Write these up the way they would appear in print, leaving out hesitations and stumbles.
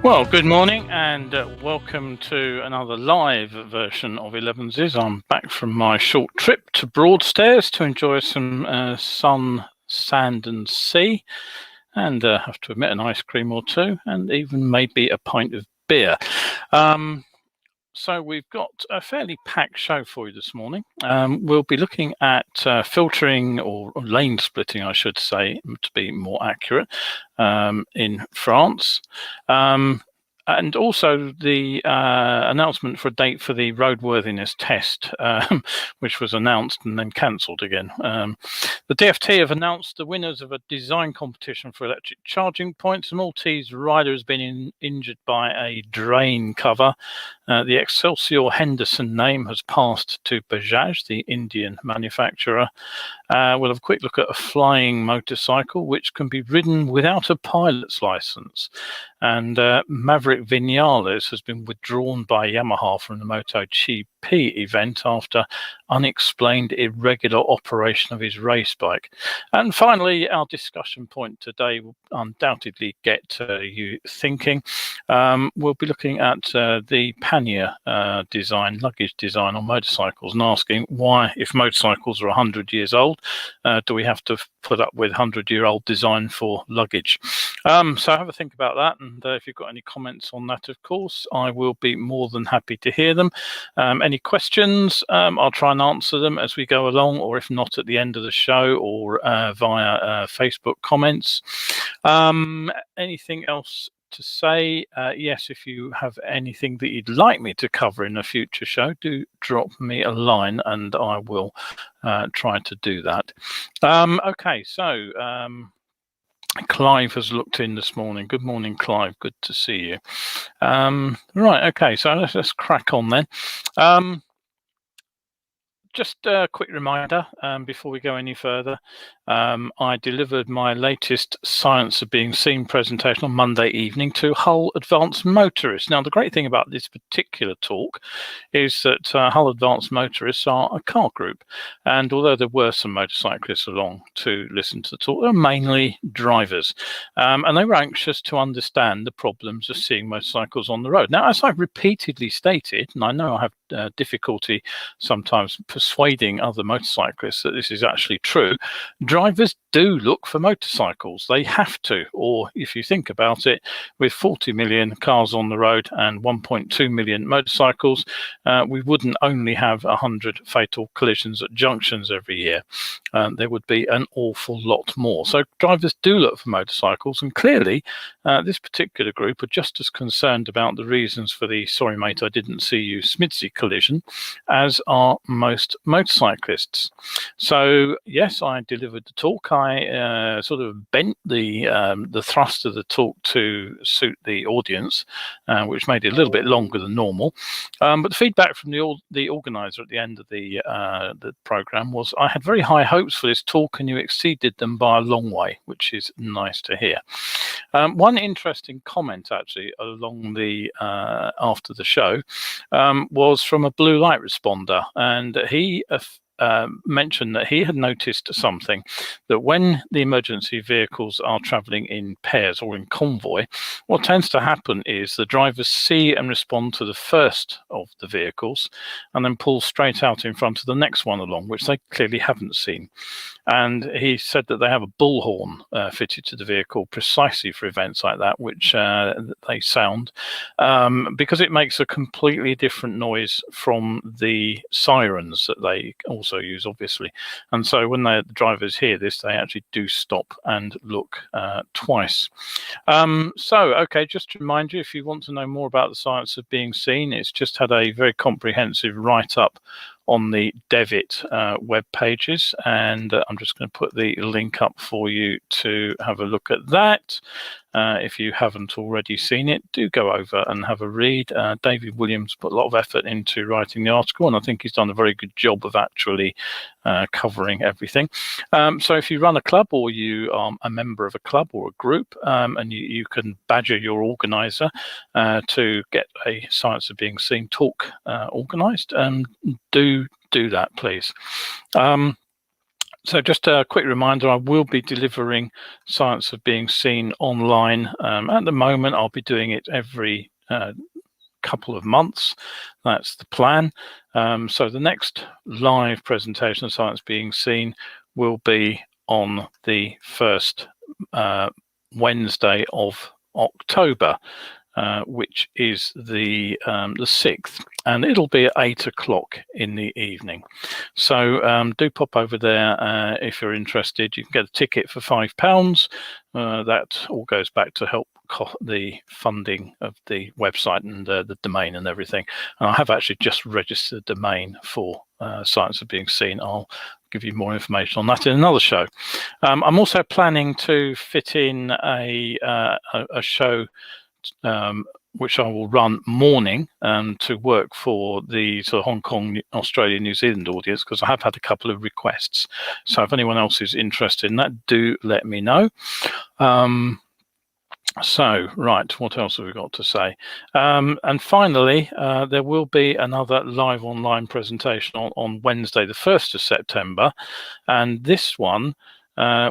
Well, good morning and welcome to another live version of Elevenses. I'm back from my short trip to Broadstairs to enjoy some sun, sand and sea, and have to admit an ice cream or two, and even maybe a pint of beer. So we've got a fairly packed show for you this morning. We'll be looking at filtering or lane splitting, I should say, to be more accurate, in France. And also the announcement for a date for the roadworthiness test, which was announced and then cancelled again. The DFT have announced the winners of a design competition for electric charging points. A Maltese rider has been injured by a drain cover. The Excelsior Henderson name has passed to Bajaj, the Indian manufacturer. We'll have a quick look at a flying motorcycle, which can be ridden without a pilot's license. And Maverick Vinales has been withdrawn by Yamaha from the MotoGP event after unexplained irregular operation of his race bike. And finally, our discussion point today will undoubtedly get you thinking. We'll be looking at the pannier design, luggage design on motorcycles, and asking why, if motorcycles are 100 years old, do we have to put up with 100-year-old design for luggage? So have a think about that, and if you've got any comments on that, of course, I will be more than happy to hear them. Any questions, I'll try and answer them as we go along, or if not, at the end of the show, or via Facebook comments. Anything else to say? Yes, if you have anything that you'd like me to cover in a future show, do drop me a line and I will try to do that. Okay, so Clive has looked in this morning. Good morning, Clive. Good to see you. Right, okay, so let's crack on then. Just a quick reminder before we go any further. I delivered my latest Science of Being Seen presentation on Monday evening to Hull Advanced Motorists. Now, the great thing about this particular talk is that Hull Advanced Motorists are a car group. And although there were some motorcyclists along to listen to the talk, they were mainly drivers. And they were anxious to understand the problems of seeing motorcycles on the road. Now, as I've repeatedly stated, and I know I have difficulty sometimes persuading other motorcyclists that this is actually true, drivers do look for motorcycles. They have to, or if you think about it, with 40 million cars on the road and 1.2 million motorcycles, we wouldn't only have 100 fatal collisions at junctions every year. There would be an awful lot more. So drivers do look for motorcycles, and clearly this particular group are just as concerned about the reasons for the "sorry mate, I didn't see you" Smidsy collision as are most motorcyclists. So yes, I delivered the talk. I sort of bent the thrust of the talk to suit the audience, which made it a little bit longer than normal. But the feedback from the organizer at the end of the program was, I had very high hopes for this talk and you exceeded them by a long way, which is nice to hear. One interesting comment actually along the after the show was from a blue light responder, and he mentioned that he had noticed something, that when the emergency vehicles are traveling in pairs or in convoy, what tends to happen is the drivers see and respond to the first of the vehicles and then pull straight out in front of the next one along, which they clearly haven't seen. And he said that they have a bullhorn fitted to the vehicle precisely for events like that, which they sound because it makes a completely different noise from the sirens that they also use, obviously. And so when the drivers hear this, they actually do stop and look twice. Okay, just to remind you, if you want to know more about the Science of Being Seen, it's just had a very comprehensive write-up on the Devit web pages, and I'm just going to put the link up for you to have a look at that. If you haven't already seen it, do go over and have a read. David Williams put a lot of effort into writing the article, and I think he's done a very good job of actually covering everything. So if you run a club, or you are a member of a club or a group, and you can badger your organizer to get a Science of Being Seen talk organized, do that, please. So just a quick reminder, I will be delivering Science of Being Seen online. At the moment, I'll be doing it every couple of months. That's the plan. So the next live presentation of Science Being Seen will be on the first Wednesday of October, which is the 6th, and it'll be at 8 o'clock in the evening. So do pop over there if you're interested. You can get a ticket for £5. That all goes back to help the funding of the website and the domain and everything. And I have actually just registered a domain for Science of Being Seen. I'll give you more information on that in another show. I'm also planning to fit in a show which I will run morning to work for the sort of Hong Kong, Australia, New Zealand audience, because I have had a couple of requests. So if anyone else is interested in that, do let me know. So, right, what else have we got to say? And finally, there will be another live online presentation on Wednesday, the 1st of September. And this one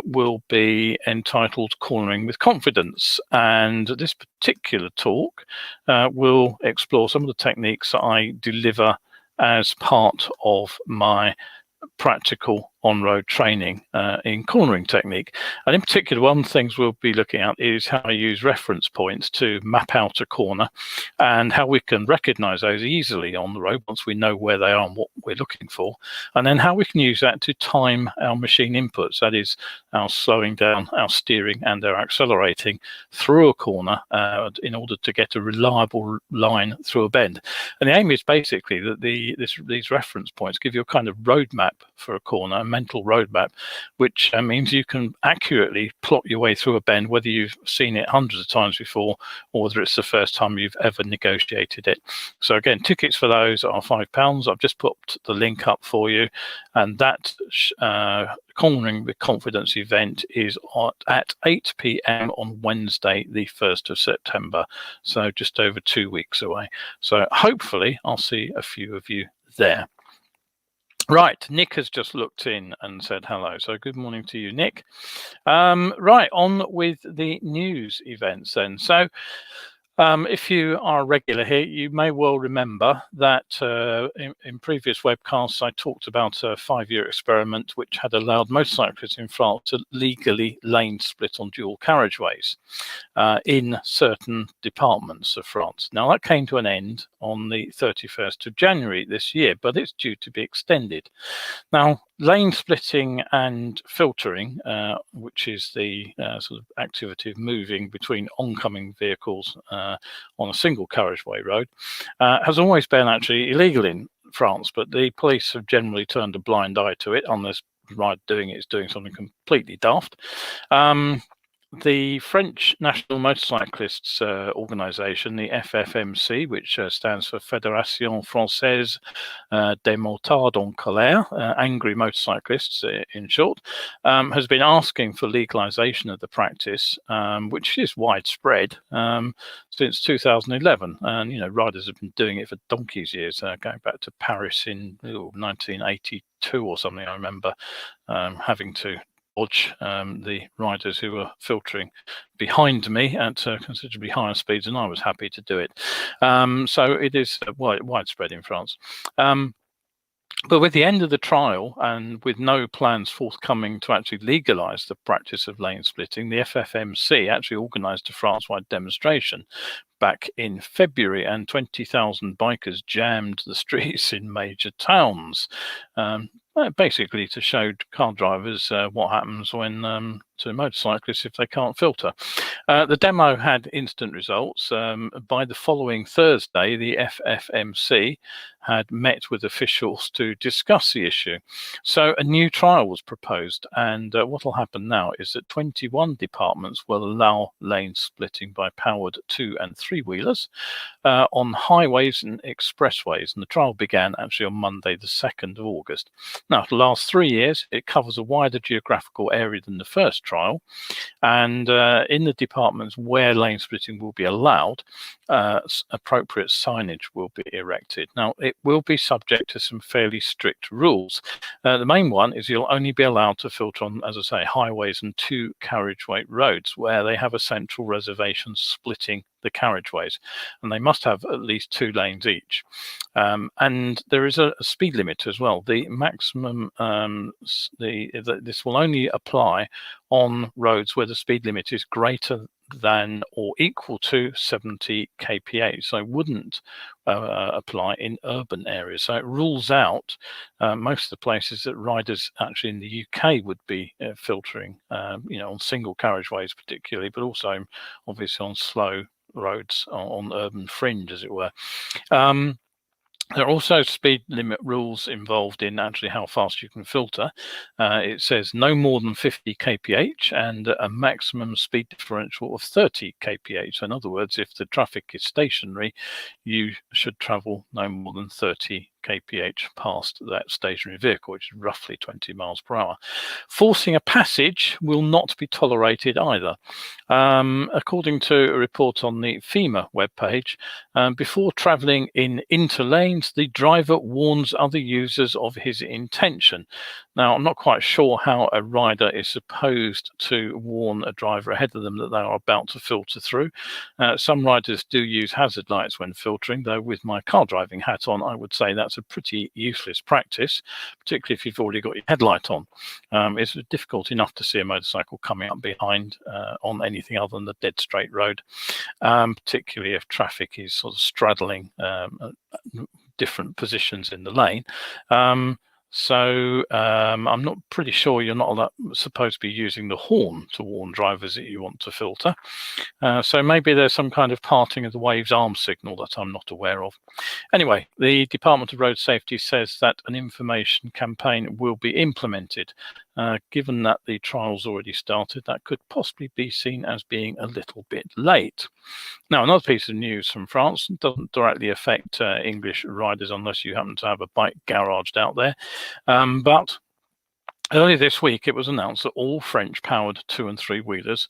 will be entitled Cornering with Confidence. And this particular talk will explore some of the techniques that I deliver as part of my practical on-road training in cornering technique. And in particular, one of the things we'll be looking at is how I use reference points to map out a corner and how we can recognize those easily on the road once we know where they are and what we're looking for. And then how we can use that to time our machine inputs, that is our slowing down, our steering and our accelerating through a corner in order to get a reliable line through a bend. And the aim is basically that these reference points give you a kind of roadmap for a corner, a mental roadmap, which means you can accurately plot your way through a bend, whether you've seen it hundreds of times before or whether it's the first time you've ever negotiated it. So again, tickets for those are £5. I've just put the link up for you, and that Cornering with Confidence event is at 8 p.m. on Wednesday, the 1st of September. So just over 2 weeks away. So hopefully I'll see a few of you there. Right, Nick has just looked in and said hello. So good morning to you, Nick. Right, on with the news events then. So if you are a regular here, you may well remember that in previous webcasts, I talked about a 5-year experiment which had allowed motorcyclists in France to legally lane split on dual carriageways in certain departments of France. Now, that came to an end on the 31st of January this year, but it's due to be extended. Now, lane splitting and filtering, which is the sort of activity of moving between oncoming vehicles on a single carriageway road, has always been actually illegal in France, but the police have generally turned a blind eye to it, unless the ride doing it is doing something completely daft. The French National Motorcyclists organisation, the FFMC, which stands for Fédération Française des Motards en Colère, angry motorcyclists in short, has been asking for legalisation of the practice, which is widespread since 2011. And, you know, riders have been doing it for donkey's years, going back to Paris in 1982 or something, I remember having to dodge the riders who were filtering behind me at considerably higher speeds, and I was happy to do it. So it is widespread in France. But with the end of the trial and with no plans forthcoming to actually legalise the practice of lane splitting, the FFMC actually organised a France-wide demonstration back in February, and 20,000 bikers jammed the streets in major towns, basically to show car drivers what happens when to motorcyclists if they can't filter. The demo had instant results. By the following Thursday, the FFMC had met with officials to discuss the issue. So a new trial was proposed, and what will happen now is that 21 departments will allow lane splitting by powered 2- and 3-wheelers on highways and expressways, and the trial began actually on Monday the 2nd of August. Now, for the last 3 years, it covers a wider geographical area than the first trial, and in the departments where lane splitting will be allowed, appropriate signage will be erected. Now, it will be subject to some fairly strict rules. The main one is you'll only be allowed to filter on, as I say, highways and 2 carriageway roads where they have a central reservation splitting the carriageways, and they must have at least 2 lanes each. And there is a speed limit as well. The maximum, this will only apply on roads where the speed limit is greater than or equal to 70 kph. So it wouldn't apply in urban areas. So it rules out most of the places that riders actually in the UK would be filtering, on single carriageways particularly, but also obviously on slow roads on urban fringe, as it were. There are also speed limit rules involved in actually how fast you can filter. It says no more than 50 kph and a maximum speed differential of 30 kph. So in other words, if the traffic is stationary, you should travel no more than 30 kph past that stationary vehicle, which is roughly 20 miles per hour. Forcing a passage will not be tolerated either. According to a report on the FEMA webpage, before travelling in interlanes, the driver warns other users of his intention. Now, I'm not quite sure how a rider is supposed to warn a driver ahead of them that they are about to filter through. Some riders do use hazard lights when filtering, though with my car driving hat on, I would say that's a pretty useless practice, particularly if you've already got your headlight on. It's difficult enough to see a motorcycle coming up behind on anything other than the dead straight road, particularly if traffic is sort of straddling different positions in the lane. So I'm not pretty sure you're not supposed to be using the horn to warn drivers that you want to filter. So maybe there's some kind of parting of the waves arm signal that I'm not aware of. Anyway, the Department of Road Safety says that an information campaign will be implemented. Given that the trial's already started, that could possibly be seen as being a little bit late. Now, another piece of news from France doesn't directly affect English riders unless you happen to have a bike garaged out there. But earlier this week, it was announced that all French-powered 2- and 3-wheelers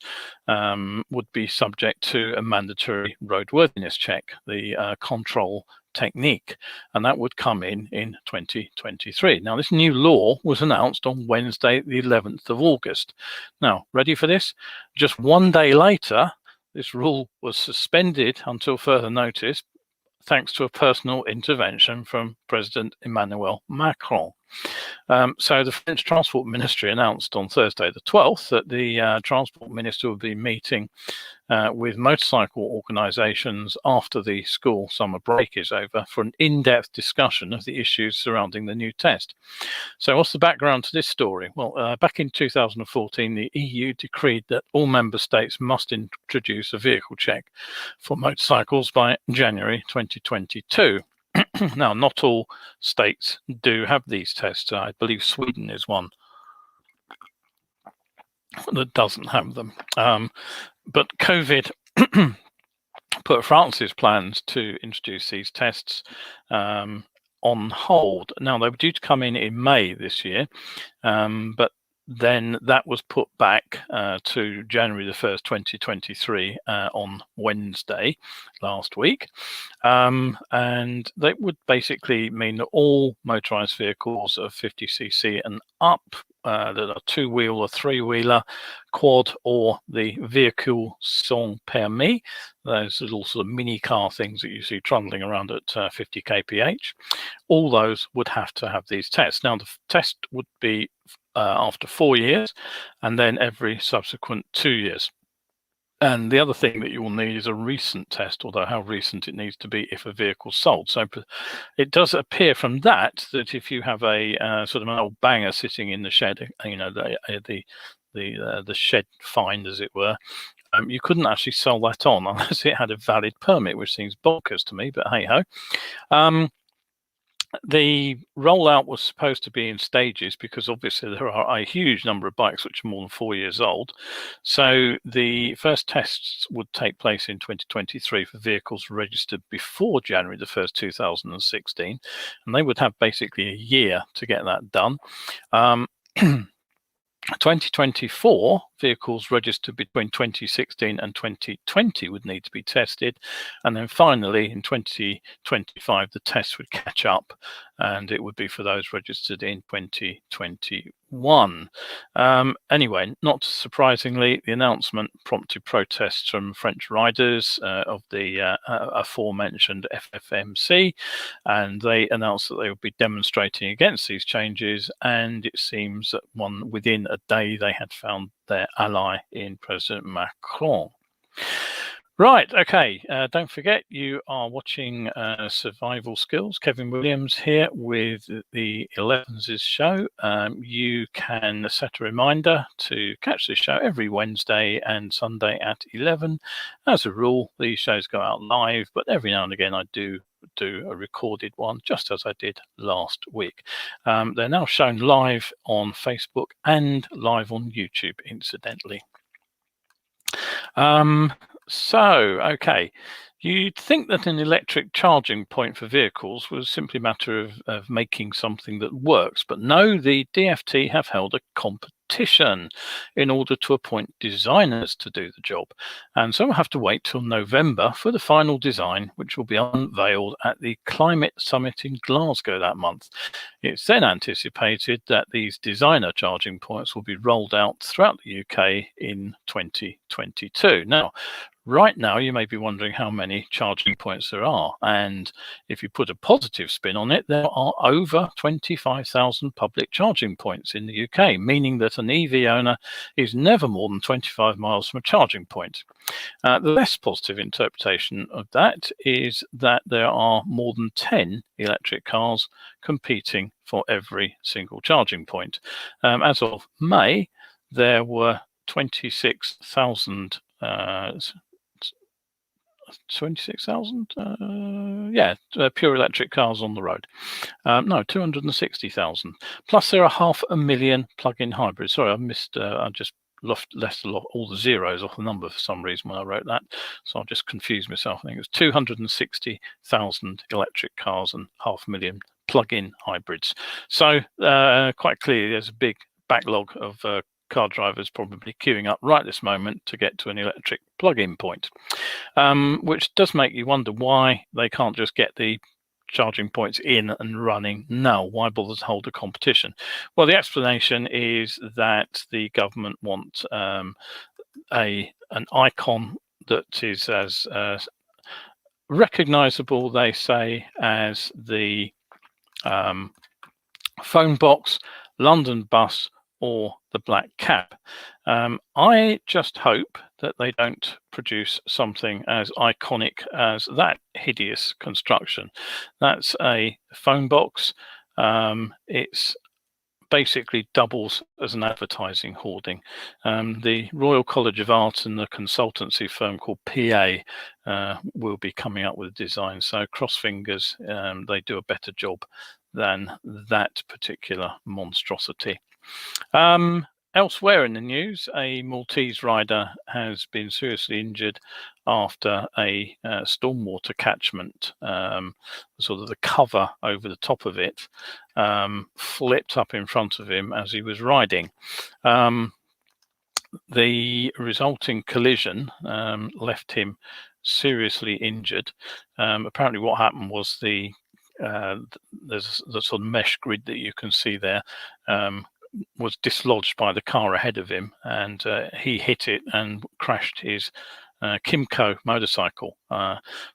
would be subject to a mandatory roadworthiness check, the control technique, and that would come in 2023. Now, this new law was announced on Wednesday, the 11th of August. Now, ready for this? Just 1 day later, this rule was suspended until further notice, thanks to a personal intervention from President Emmanuel Macron. So the French Transport Ministry announced on Thursday the 12th that the Transport Minister will be meeting with motorcycle organisations after the school summer break is over for an in-depth discussion of the issues surrounding the new test. So what's the background to this story? Well, back in 2014, the EU decreed that all member states must introduce a vehicle check for motorcycles by January 2022. Now, not all states do have these tests. I believe Sweden is one that doesn't have them. But COVID put France's plans to introduce these tests on hold. Now, they were due to come in May this year, but then that was put back to January the 1st, 2023 on Wednesday last week. And that would basically mean that all motorized vehicles of 50cc and up that are 2-wheel or 3-wheeler, quad, or the véhicule sans permis, those little sort of mini car things that you see trundling around at 50 kph, all those would have to have these tests. Now, the test would be after 4 years, and then every subsequent 2 years. And the other thing that you will need is a recent test, although how recent it needs to be if a vehicle's sold. So it does appear from that if you have a sort of an old banger sitting in the shed, the shed find, as it were, you couldn't actually sell that on unless it had a valid permit, which seems bonkers to me, but hey ho. The rollout was supposed to be in stages because obviously there are a huge number of bikes which are more than 4 years old. So the first tests would take place in 2023 for vehicles registered before January the 1st, 2016. And they would have basically a year to get that done. 2024 vehicles registered between 2016 and 2020 would need to be tested, and then finally in 2025 the tests would catch up, and it would be for those registered in 2021. Anyway, not surprisingly, the announcement prompted protests from French riders of the aforementioned FFMC, and they announced that they would be demonstrating against these changes, and it seems that within a day they had found their ally in President Macron. Right, okay, don't forget you are watching Survival Skills. Kevin Williams here with the Elevenses show. You can set a reminder to catch this show every Wednesday and Sunday at 11. As a rule, these shows go out live, but every now and again I do a recorded one, just as I did last week. They're now shown live on Facebook and live on YouTube, incidentally. Okay, you'd think that an electric charging point for vehicles was simply a matter of making something that works, but no, the DFT have held a competition in order to appoint designers to do the job. And so we'll have to wait till November for the final design, which will be unveiled at the Climate Summit in Glasgow that month. It's then anticipated that these designer charging points will be rolled out throughout the UK in 2022. Now, right now, you may be wondering how many charging points there are. And if you put a positive spin on it, there are over 25,000 public charging points in the UK, meaning that an EV owner is never more than 25 miles from a charging point. The less positive interpretation of that is that there are more than 10 electric cars competing for every single charging point. As of May, there were 26,000 pure electric cars on the road. No, 260,000. Plus there are 500,000 plug-in hybrids. Sorry, I just left all the zeros off the number for some reason when I wrote that, so I've just confused myself. I think it was 260,000 electric cars and 500,000 plug-in hybrids. So quite clearly there's a big backlog of car drivers probably queuing up right this moment to get to an electric plug-in point, which does make you wonder why they can't just get the charging points in and running now. Why bother to hold a competition? Well, the explanation is that the government want an icon that is as recognizable, they say, as the phone box, London bus, or the black cap. I just hope that they don't produce something as iconic as that hideous construction. That's a phone box. It's basically doubles as an advertising hoarding. The Royal College of Art and the consultancy firm called PA will be coming up with a design. So cross fingers, they do a better job than that particular monstrosity. Elsewhere in the news, a Maltese rider has been seriously injured after a stormwater catchment, sort of the cover over the top of it, flipped up in front of him as he was riding. The resulting collision left him seriously injured. Apparently what happened was there's the sort of mesh grid that you can see there, was dislodged by the car ahead of him, and he hit it and crashed his Kimco motorcycle.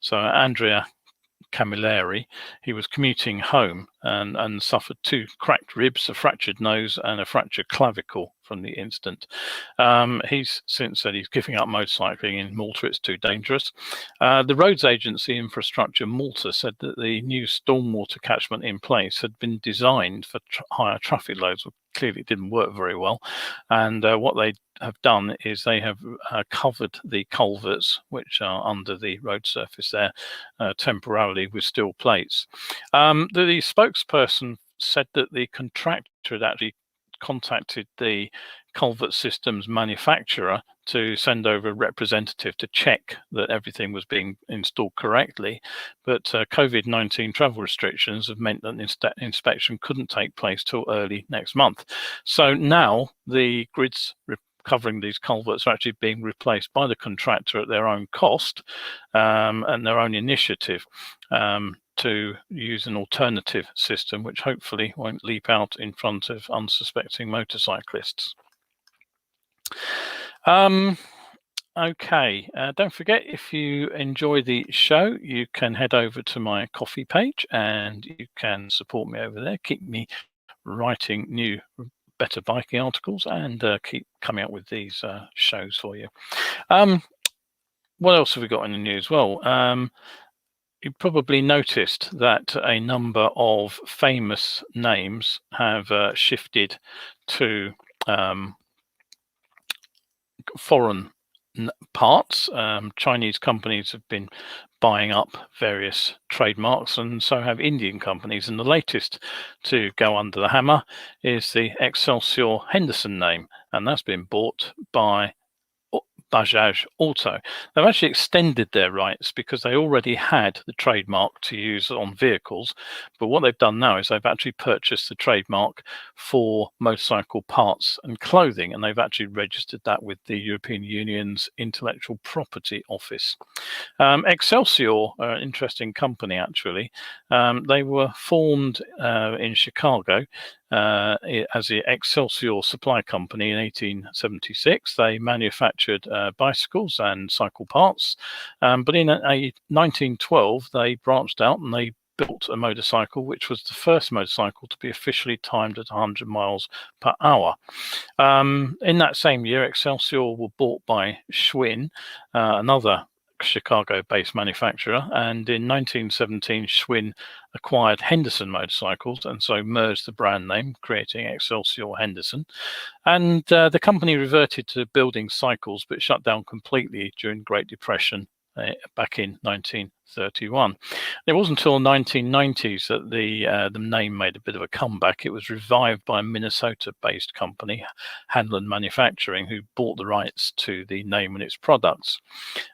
So Andrea Camilleri, he was commuting home and suffered 2 cracked ribs, a fractured nose, and a fractured clavicle from the incident. He's since said he's giving up motorcycling in Malta. It's too dangerous. The roads agency Infrastructure Malta said that the new stormwater catchment in place had been designed for higher traffic loads. Well, clearly it didn't work very well, and what they have done is they have covered the culverts which are under the road surface there temporarily with steel plates. The spokesperson said that the contractor had actually contacted the culvert systems manufacturer to send over a representative to check that everything was being installed correctly. But COVID-19 travel restrictions have meant that the inspection couldn't take place till early next month. So now the grids covering these culverts are actually being replaced by the contractor at their own cost and their own initiative to use an alternative system, which hopefully won't leap out in front of unsuspecting motorcyclists. Okay, don't forget, if you enjoy the show, you can head over to my Ko-fi page and you can support me over there, keep me writing new better biking articles, and keep coming up with these shows for you. What else have we got in the news? Well, you probably noticed that a number of famous names have shifted to foreign parts. Chinese companies have been buying up various trademarks, and so have Indian companies. And the latest to go under the hammer is the Excelsior Henderson name, and that's been bought by Bajaj Auto. They've actually extended their rights because they already had the trademark to use on vehicles, but what they've done now is they've actually purchased the trademark for motorcycle parts and clothing, and they've actually registered that with the European Union's Intellectual Property Office. Excelsior are an interesting company, actually. They were formed in Chicago as the Excelsior Supply Company in 1876. They manufactured bicycles and cycle parts, but in 1912 they branched out and they built a motorcycle, which was the first motorcycle to be officially timed at 100 miles per hour. In that same year, Excelsior were bought by Schwinn, another Chicago-based manufacturer, and in 1917 Schwinn acquired Henderson motorcycles and so merged the brand name, creating Excelsior Henderson. And the company reverted to building cycles but shut down completely during Great Depression back in 1931. It wasn't until the 1990s that the name made a bit of a comeback. It was revived by a Minnesota-based company, Hanlon Manufacturing, who bought the rights to the name and its products.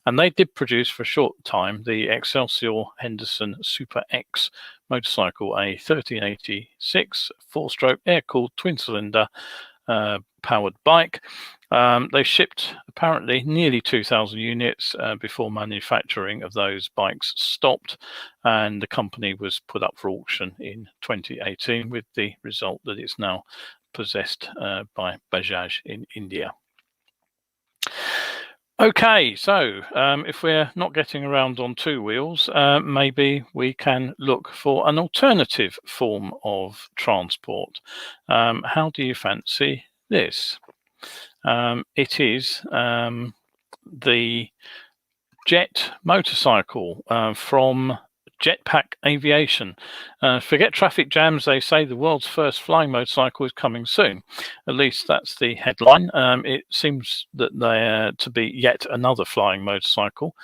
And they did produce for a short time the Excelsior Henderson Super X motorcycle, a 1386 four-stroke air-cooled twin-cylinder powered bike. They shipped apparently nearly 2,000 units before manufacturing of those bikes stopped, and the company was put up for auction in 2018 with the result that it's now possessed by Bajaj in India. Okay, so if we're not getting around on two wheels, maybe we can look for an alternative form of transport. How do you fancy this? It is the jet motorcycle from Jetpack Aviation. Forget traffic jams, they say the world's first flying motorcycle is coming soon. At least that's the headline. It seems that they're to be yet another flying motorcycle,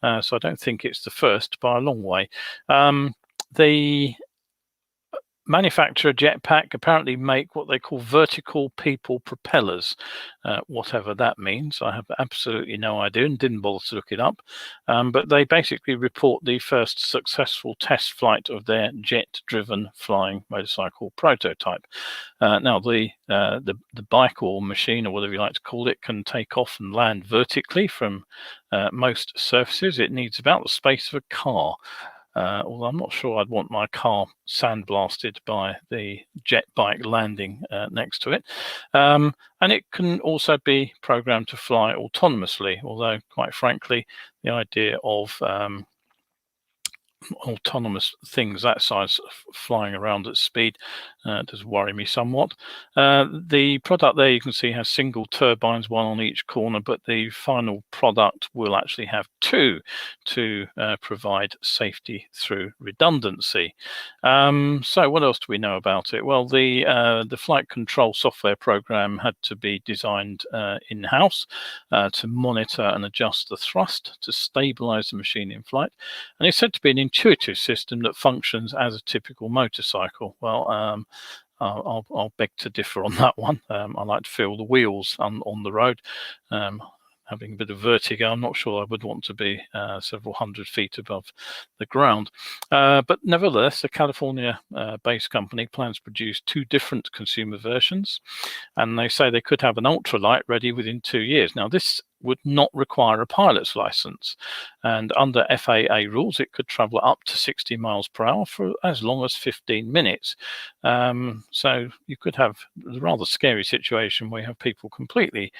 so I don't think it's the first by a long way. The manufacturer Jetpack apparently make what they call vertical people propellers, whatever that means. I have absolutely no idea and didn't bother to look it up, but they basically report the first successful test flight of their jet-driven flying motorcycle prototype. Now the bike or machine or whatever you like to call it can take off and land vertically from most surfaces. It needs about the space of a car. Although I'm not sure I'd want my car sandblasted by the jet bike landing next to it. And it can also be programmed to fly autonomously, although quite frankly, the idea of autonomous things that size flying around at speed does worry me somewhat. The product there you can see has single turbines, one on each corner, but the final product will actually have two to provide safety through redundancy. So what else do we know about it? Well, the flight control software program had to be designed in-house to monitor and adjust the thrust to stabilize the machine in flight, and it's said to be an intuitive system that functions as a typical motorcycle. Well, I'll beg to differ on that one. I like to feel the wheels on the road. Having a bit of vertigo, I'm not sure I would want to be several hundred feet above the ground. But nevertheless, the California-based company plans to produce 2 different consumer versions, and they say they could have an ultralight ready within 2 years. Now, this would not require a pilot's license, and under FAA rules, it could travel up to 60 miles per hour for as long as 15 minutes. So you could have a rather scary situation where you have people completely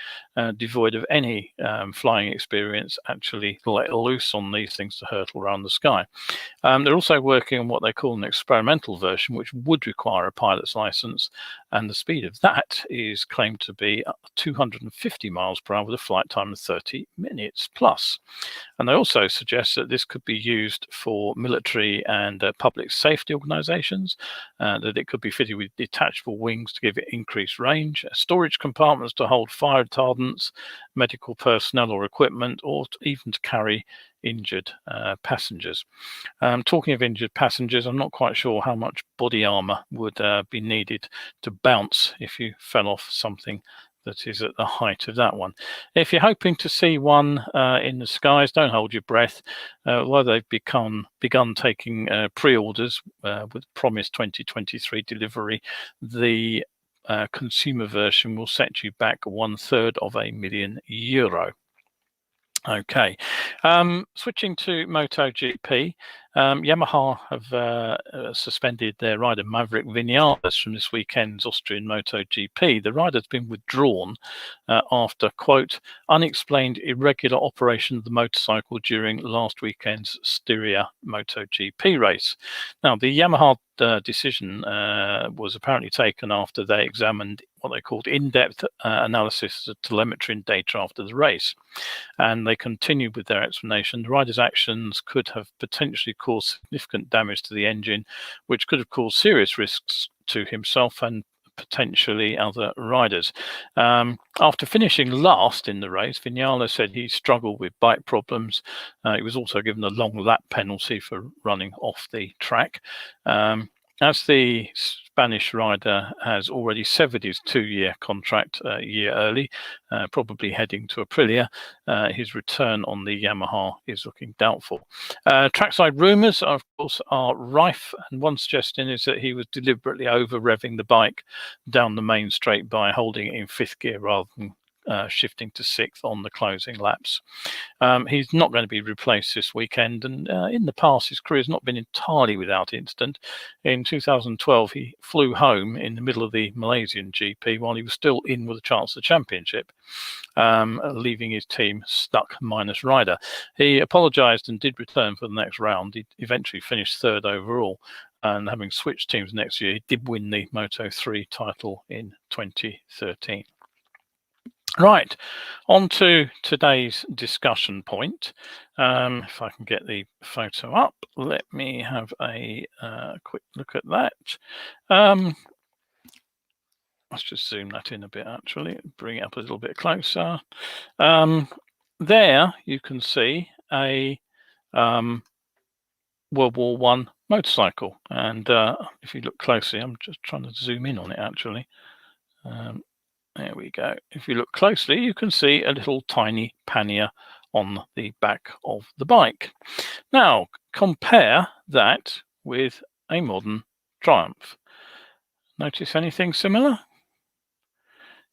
devoid of any flying experience actually let loose on these things to hurtle around the sky. They're also working on what they call an experimental version, which would require a pilot's license, and the speed of that is claimed to be 250 miles per hour with a flight time of 30 minutes plus. And they also suggest that this could be used for military and public safety organizations, that it could be fitted with detachable wings to give it increased range, storage compartments to hold fire retardants, medical personnel or equipment, or even to carry injured passengers. Talking of injured passengers, I'm not quite sure how much body armor would be needed to bounce if you fell off something that is at the height of that one. If you're hoping to see one in the skies, don't hold your breath. Although they've begun taking pre-orders with promised 2023 delivery, the consumer version will set you back €1/3 million. Okay, switching to MotoGP, Yamaha have suspended their rider Maverick Vinales from this weekend's Austrian MotoGP. The rider's been withdrawn after, quote, unexplained irregular operation of the motorcycle during last weekend's Styria MotoGP race. Now, the Yamaha decision was apparently taken after they examined what they called in-depth analysis of telemetry and data after the race. And they continued with their explanation. The rider's actions could have potentially caused significant damage to the engine, which could have caused serious risks to himself and potentially other riders. After finishing last in the race, Vinales said he struggled with bike problems. He was also given a long lap penalty for running off the track. As the Spanish rider has already severed his 2-year contract a year early, probably heading to Aprilia, his return on the Yamaha is looking doubtful. Trackside rumours, of course, are rife, and one suggestion is that he was deliberately over-revving the bike down the main straight by holding it in 5th gear rather than shifting to 6th on the closing laps. He's not going to be replaced this weekend, and in the past his career has not been entirely without incident. In 2012 he flew home in the middle of the Malaysian GP while he was still in with a chance of the championship, leaving his team stuck minus rider. He apologised and did return for the next round. He eventually finished 3rd overall, and having switched teams next year, he did win the Moto3 title in 2013. Right, on to today's discussion point. If I can get the photo up, let me have a quick look at that. Let's just zoom that in a bit, actually, bring it up a little bit closer. There you can see a World War I motorcycle, and if you look closely, I'm just trying to zoom in on it, actually. There we go. If you look closely, you can see a little tiny pannier on the back of the bike. Now, compare that with a modern Triumph. Notice anything similar?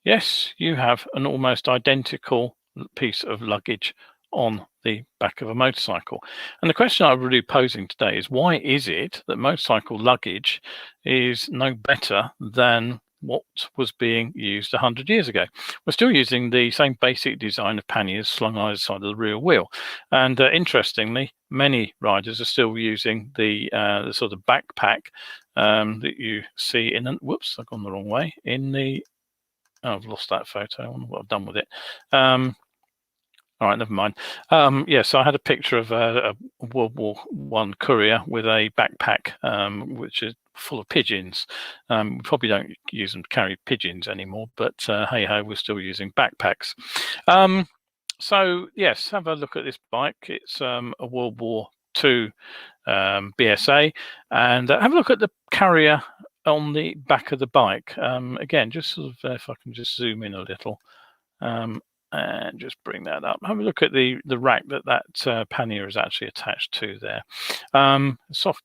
Yes, you have an almost identical piece of luggage on the back of a motorcycle. And the question I'm really posing today is, why is it that motorcycle luggage is no better than what was being used 100 years ago? We're still using the same basic design of panniers slung either side of the rear wheel. And interestingly, many riders are still using the sort of backpack that you see in, whoops, I've gone the wrong way, in the, oh, I've lost that photo. I wonder what I've done with it. All right, never mind. So I had a picture of a World War I courier with a backpack, which is full of pigeons. We probably don't use them to carry pigeons anymore, but hey ho, we're still using backpacks. So yes, have a look at this bike. It's a World War II BSA, and have a look at the carrier on the back of the bike. Again, just sort of if I can just zoom in a little. And just bring that up. Have a look at the rack that pannier is actually attached to there. Soft,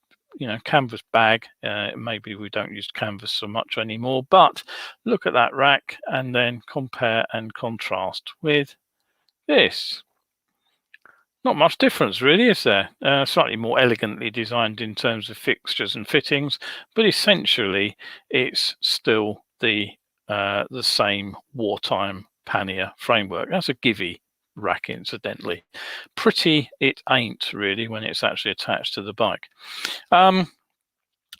canvas bag. Maybe we don't use canvas so much anymore, but look at that rack and then compare and contrast with this. Not much difference really, is there? Slightly more elegantly designed in terms of fixtures and fittings, but essentially it's still the same wartime pannier framework. That's a Givy rack, incidentally. Pretty it ain't really when it's actually attached to the bike.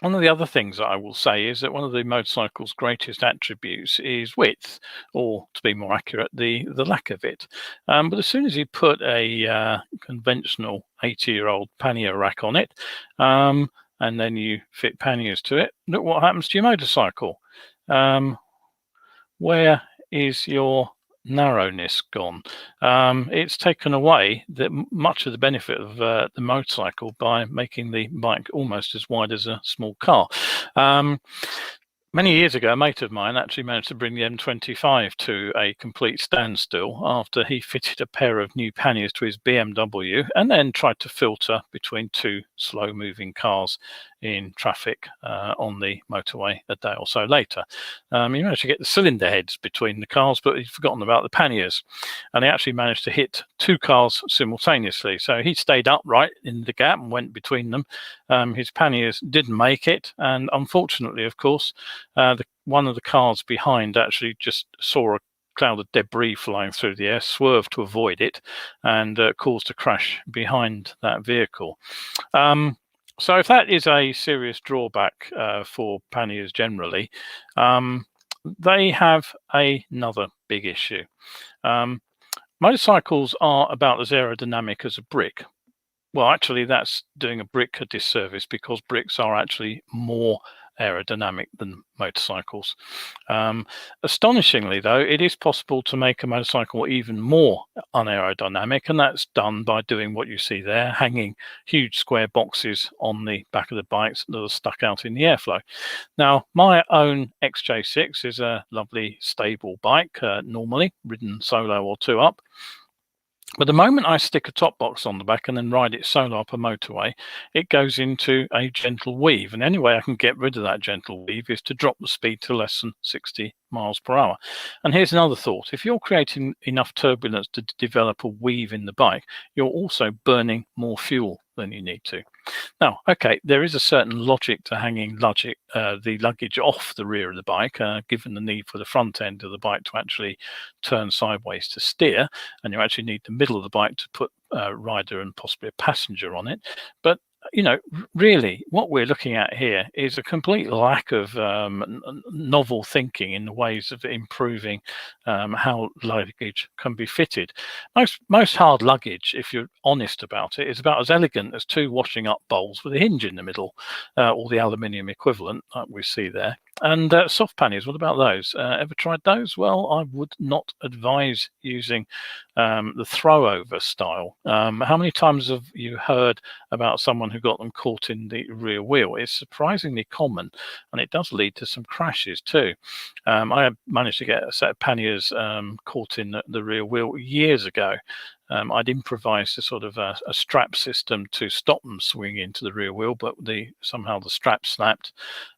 One of the other things that I will say is that one of the motorcycle's greatest attributes is width, or to be more accurate, the lack of it. But as soon as you put a conventional 80-year-old pannier rack on it, and then you fit panniers to it, look what happens to your motorcycle. Where is your narrowness gone? It's taken away much of the benefit of the motorcycle by making the bike almost as wide as a small car. Many years ago, a mate of mine actually managed to bring the M25 to a complete standstill after he fitted a pair of new panniers to his BMW and then tried to filter between two slow-moving cars in traffic on the motorway a day or so later. He managed to get the cylinder heads between the cars, but he'd forgotten about the panniers. And he actually managed to hit two cars simultaneously. So he stayed upright in the gap and went between them. His panniers didn't make it. And unfortunately, of course, one of the cars behind actually just saw a cloud of debris flying through the air, swerved to avoid it, and caused a crash behind that vehicle. So if that is a serious drawback for panniers generally, they have another big issue. Motorcycles are about as aerodynamic as a brick. Well, actually, that's doing a brick a disservice because bricks are actually more aerodynamic than motorcycles. Astonishingly, though, it is possible to make a motorcycle even more unaerodynamic, and that's done by doing what you see there, hanging huge square boxes on the back of the bikes that are stuck out in the airflow. Now, my own XJ6 is a lovely, stable bike, normally ridden solo or two up. But the moment I stick a top box on the back and then ride it solo up a motorway, it goes into a gentle weave. And the only way I can get rid of that gentle weave is to drop the speed to less than 60 miles per hour. And here's another thought. If you're creating enough turbulence to develop a weave in the bike, you're also burning more fuel than you need to. Now, okay, there is a certain logic to hanging the luggage off the rear of the bike, given the need for the front end of the bike to actually turn sideways to steer, and you actually need the middle of the bike to put a rider and possibly a passenger on it. But really, what we're looking at here is a complete lack of novel thinking in the ways of improving how luggage can be fitted. Most hard luggage, if you're honest about it, is about as elegant as two washing up bowls with a hinge in the middle, or the aluminium equivalent like we see there. And soft panniers, what about those? Ever tried those? Well, I would not advise using the throw-over style. How many times have you heard about someone who got them caught in the rear wheel? It's surprisingly common, and it does lead to some crashes too. I managed to get a set of panniers caught in the rear wheel years ago. I'd improvised a sort of a strap system to stop them swinging into the rear wheel, but somehow the strap snapped,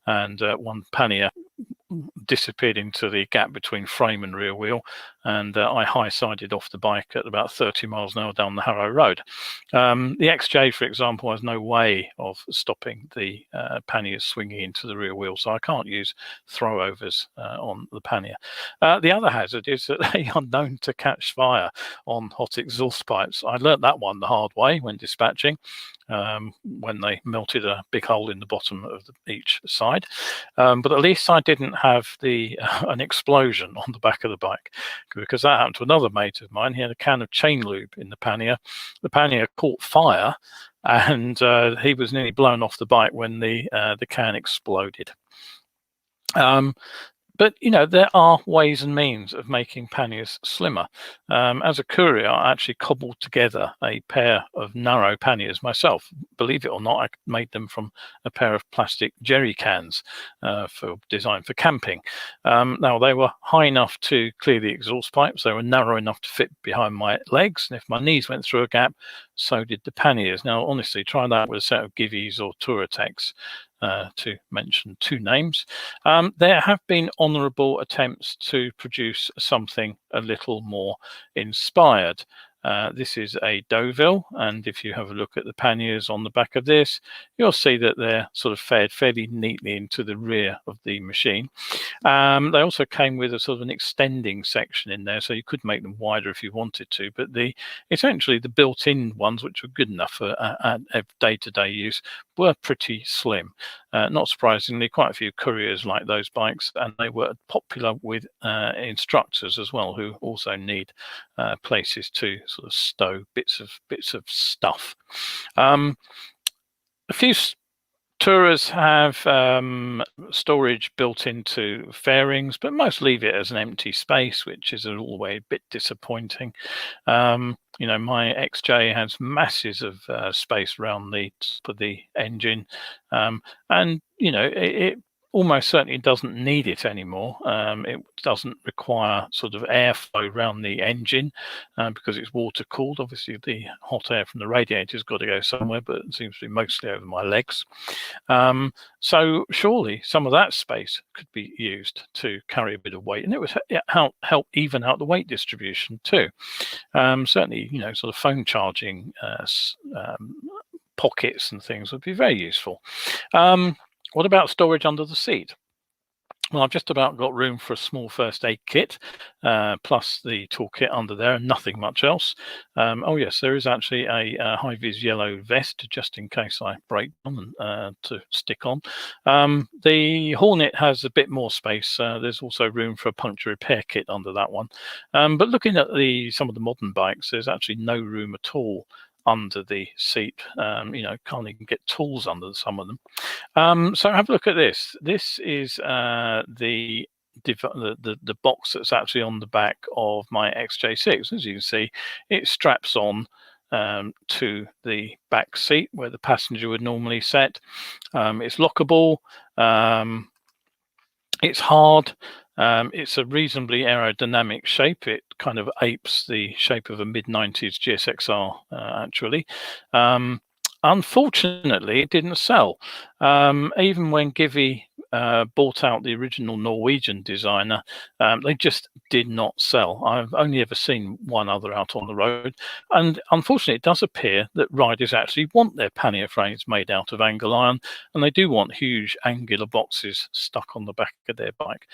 and one pannier disappeared into the gap between frame and rear wheel, and I high-sided off the bike at about 30 miles an hour down the Harrow Road. The XJ, for example, has no way of stopping the panniers swinging into the rear wheel, so I can't use throwovers on the pannier. The other hazard is that they are known to catch fire on hot exhaust pipes. I learnt that one the hard way when dispatching, when they melted a big hole in the bottom of each side. But at least I didn't have an explosion on the back of the bike, because that happened to another mate of mine. He had a can of chain lube in the pannier. The pannier caught fire, and he was nearly blown off the bike when the can exploded. But you know, there are ways and means of making panniers slimmer. As a courier, I actually cobbled together a pair of narrow panniers myself. Believe it or not, I made them from a pair of plastic jerry cans designed for camping. Now, they were high enough to clear the exhaust pipes. They were narrow enough to fit behind my legs, and if my knees went through a gap, so did the panniers. Now, honestly, try that with a set of Givies or Touratechs, to mention two names. There have been honourable attempts to produce something a little more inspired. This is a Deauville, and if you have a look at the panniers on the back of this, you'll see that they're sort of fed fairly neatly into the rear of the machine. They also came with a sort of an extending section in there, so you could make them wider if you wanted to, but essentially the built-in ones, which were good enough for day-to-day use, were pretty slim. Not surprisingly, quite a few couriers like those bikes, and they were popular with instructors as well, who also need places to sort of stow bits of stuff. A few tourers have storage built into fairings, but most leave it as an empty space, which is all the way a bit disappointing. You know, my XJ has masses of space around the top of the engine, and you know, it almost certainly doesn't need it anymore. It doesn't require sort of airflow around the engine because it's water cooled. Obviously, the hot air from the radiator's got to go somewhere, but it seems to be mostly over my legs. So surely some of that space could be used to carry a bit of weight, and it would help even out the weight distribution too. Certainly, you know, sort of phone charging pockets and things would be very useful. What about storage under the seat? Well, I've just about got room for a small first aid kit, plus the toolkit under there, and nothing much else. Oh yes, there is actually a high-vis yellow vest, just in case I break down to stick on. The Hornet has a bit more space. There's also room for a puncture repair kit under that one. But looking at some of the modern bikes, there's actually no room at all under the seat. You know, can't even get tools under some of them. So have a look at this. This is the box that's actually on the back of my XJ6. As you can see, it straps on to the back seat where the passenger would normally sit. It's lockable. It's hard. It's a reasonably aerodynamic shape. It kind of apes the shape of a mid-90s GSXR, actually. Unfortunately, it didn't sell. Even when Givi bought out the original Norwegian designer, they just did not sell. I've only ever seen one other out on the road. And unfortunately, it does appear that riders actually want their pannier frames made out of angle iron, and they do want huge angular boxes stuck on the back of their bike.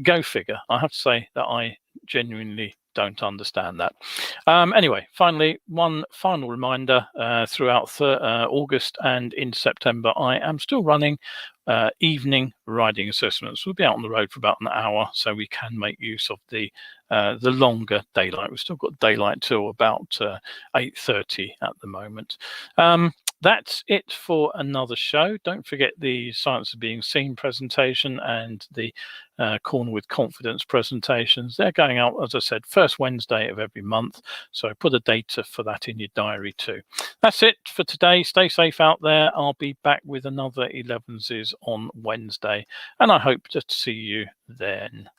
Go figure. I have to say that I genuinely don't understand that. Anyway, finally, one final reminder, throughout August and into September, I am still running evening riding assessments. We'll be out on the road for about an hour, so we can make use of the longer daylight. We've still got daylight till about 8:30 at the moment. That's it for another show. Don't forget the Science of Being Seen presentation and the Corner with Confidence presentations. They're going out, as I said, first Wednesday of every month. So put a date for that in your diary too. That's it for today. Stay safe out there. I'll be back with another Elevenses on Wednesday, and I hope to see you then.